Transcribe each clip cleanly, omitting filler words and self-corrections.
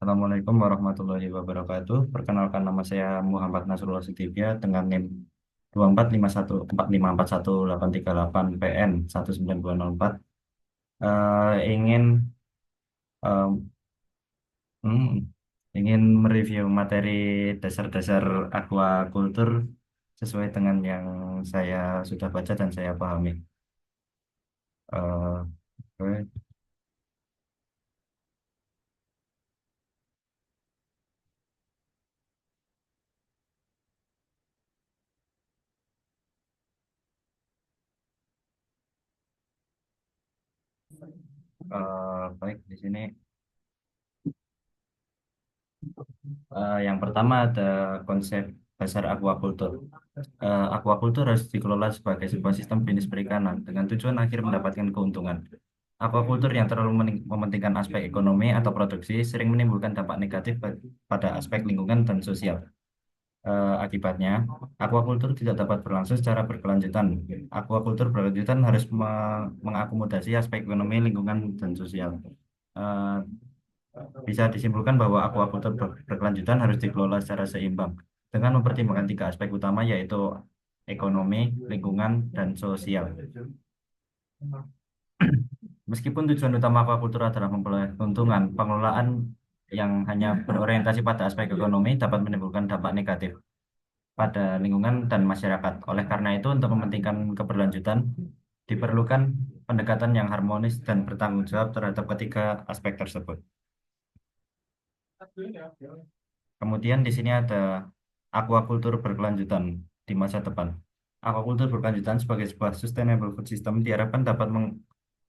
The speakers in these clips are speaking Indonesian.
Assalamualaikum warahmatullahi wabarakatuh. Perkenalkan nama saya Muhammad Nasrullah Sutibia dengan NIM 2451 PN 19204. Ingin em, hmm, ingin mereview materi dasar-dasar aquaculture sesuai dengan yang saya sudah baca dan saya pahami. Oke. Baik, di sini yang pertama ada konsep dasar aquaculture. Aquaculture harus dikelola sebagai sebuah sistem bisnis perikanan dengan tujuan akhir mendapatkan keuntungan. Aquaculture yang terlalu mementingkan aspek ekonomi atau produksi sering menimbulkan dampak negatif pada aspek lingkungan dan sosial. Akibatnya, aquaculture tidak dapat berlangsung secara berkelanjutan. Aquaculture berkelanjutan harus mengakomodasi aspek ekonomi, lingkungan, dan sosial. Eh, Bisa disimpulkan bahwa aquaculture berkelanjutan harus dikelola secara seimbang dengan mempertimbangkan tiga aspek utama yaitu ekonomi, lingkungan, dan sosial. Meskipun tujuan utama aquaculture adalah memperoleh keuntungan, pengelolaan yang hanya berorientasi pada aspek ekonomi dapat menimbulkan dampak negatif pada lingkungan dan masyarakat. Oleh karena itu, untuk mementingkan keberlanjutan, diperlukan pendekatan yang harmonis dan bertanggung jawab terhadap ketiga aspek tersebut. Kemudian di sini ada aquaculture berkelanjutan di masa depan. Aquaculture berkelanjutan sebagai sebuah sustainable food system diharapkan dapat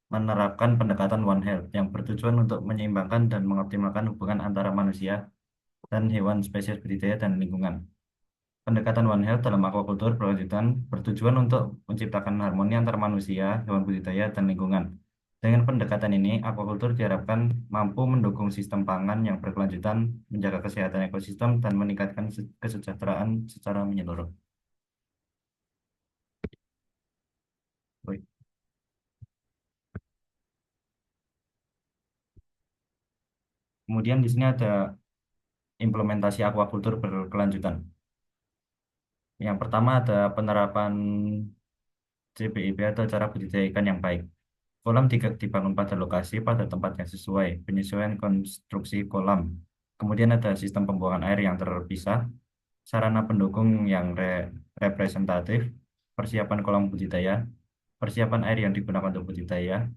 menerapkan pendekatan One Health yang bertujuan untuk menyeimbangkan dan mengoptimalkan hubungan antara manusia dan hewan spesies budidaya dan lingkungan. Pendekatan One Health dalam aquaculture berkelanjutan bertujuan untuk menciptakan harmoni antar manusia, hewan budidaya, dan lingkungan. Dengan pendekatan ini, aquaculture diharapkan mampu mendukung sistem pangan yang berkelanjutan, menjaga kesehatan ekosistem, dan meningkatkan kesejahteraan secara menyeluruh. Baik. Kemudian di sini ada implementasi aquaculture berkelanjutan. Yang pertama ada penerapan CBIP atau cara budidaya ikan yang baik. Kolam dibangun pada lokasi pada tempat yang sesuai, penyesuaian konstruksi kolam. Kemudian ada sistem pembuangan air yang terpisah, sarana pendukung yang representatif, persiapan kolam budidaya, persiapan air yang digunakan untuk budidaya,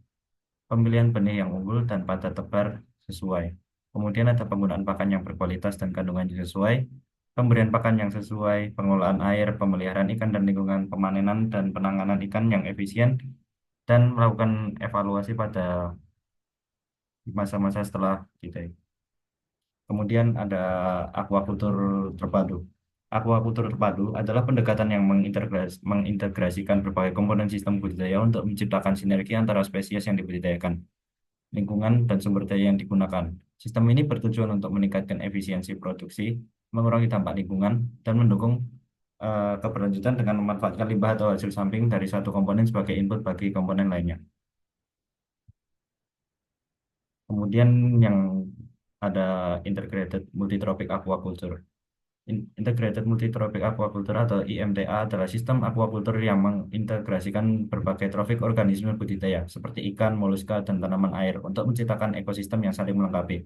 pemilihan benih yang unggul dan pada tebar sesuai. Kemudian ada penggunaan pakan yang berkualitas dan kandungan yang sesuai, pemberian pakan yang sesuai, pengelolaan air, pemeliharaan ikan dan lingkungan, pemanenan dan penanganan ikan yang efisien, dan melakukan evaluasi pada masa-masa setelah budidaya. Kemudian ada aquaculture terpadu. Aquaculture terpadu adalah pendekatan yang mengintegrasikan berbagai komponen sistem budidaya untuk menciptakan sinergi antara spesies yang dibudidayakan, lingkungan, dan sumber daya yang digunakan. Sistem ini bertujuan untuk meningkatkan efisiensi produksi, mengurangi dampak lingkungan, dan mendukung keberlanjutan dengan memanfaatkan limbah atau hasil samping dari suatu komponen sebagai input bagi komponen lainnya. Kemudian yang ada integrated multitropic aquaculture. Integrated Multitropic Aquaculture atau IMTA adalah sistem aquaculture yang mengintegrasikan berbagai trofik organisme budidaya seperti ikan, moluska, dan tanaman air untuk menciptakan ekosistem yang saling melengkapi.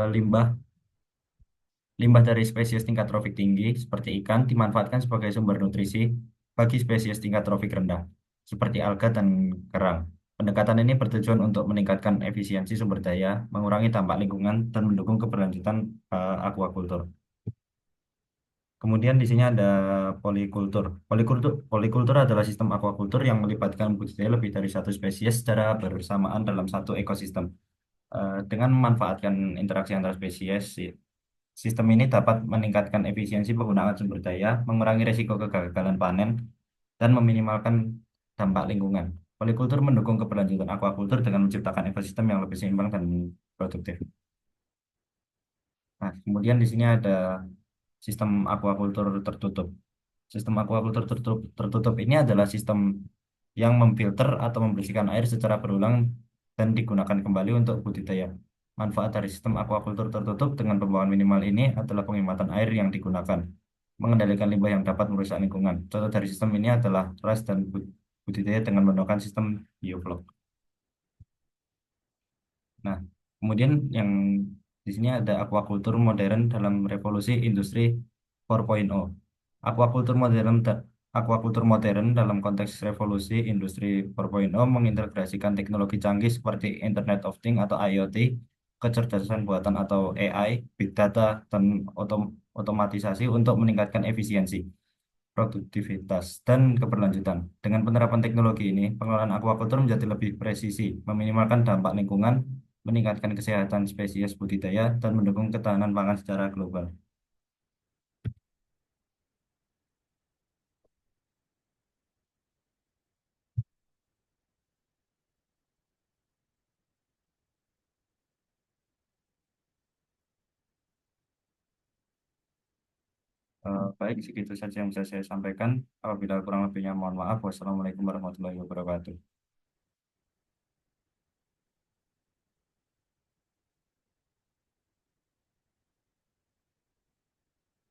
Limbah limbah dari spesies tingkat trofik tinggi seperti ikan dimanfaatkan sebagai sumber nutrisi bagi spesies tingkat trofik rendah seperti alga dan kerang. Pendekatan ini bertujuan untuk meningkatkan efisiensi sumber daya, mengurangi dampak lingkungan, dan mendukung keberlanjutan aquaculture. Kemudian di sini ada polikultur. Polikultur adalah sistem aquaculture yang melibatkan budidaya lebih dari satu spesies secara bersamaan dalam satu ekosistem. Dengan memanfaatkan interaksi antar spesies, sistem ini dapat meningkatkan efisiensi penggunaan sumber daya, mengurangi risiko kegagalan panen, dan meminimalkan dampak lingkungan. Polikultur mendukung keberlanjutan aquaculture dengan menciptakan ekosistem yang lebih seimbang dan produktif. Nah, kemudian di sini ada sistem aquaculture tertutup. Sistem aquaculture tertutup ini adalah sistem yang memfilter atau membersihkan air secara berulang dan digunakan kembali untuk budidaya. Manfaat dari sistem aquaculture tertutup dengan pembawaan minimal ini adalah penghematan air yang digunakan, mengendalikan limbah yang dapat merusak lingkungan. Contoh dari sistem ini adalah RAS dan budidaya dengan menggunakan sistem bioflok. Nah, kemudian yang di sini ada aquaculture modern dalam revolusi industri 4.0. Aquaculture modern aquaculture modern dalam konteks revolusi industri 4.0 mengintegrasikan teknologi canggih seperti Internet of Things atau IoT, kecerdasan buatan atau AI, big data, dan otomatisasi untuk meningkatkan efisiensi, produktivitas, dan keberlanjutan. Dengan penerapan teknologi ini, pengelolaan aquaculture menjadi lebih presisi, meminimalkan dampak lingkungan, meningkatkan kesehatan spesies budidaya, dan mendukung ketahanan pangan secara global. Baik, segitu saja yang bisa saya sampaikan. Apabila kurang lebihnya, mohon maaf. Wassalamualaikum warahmatullahi wabarakatuh.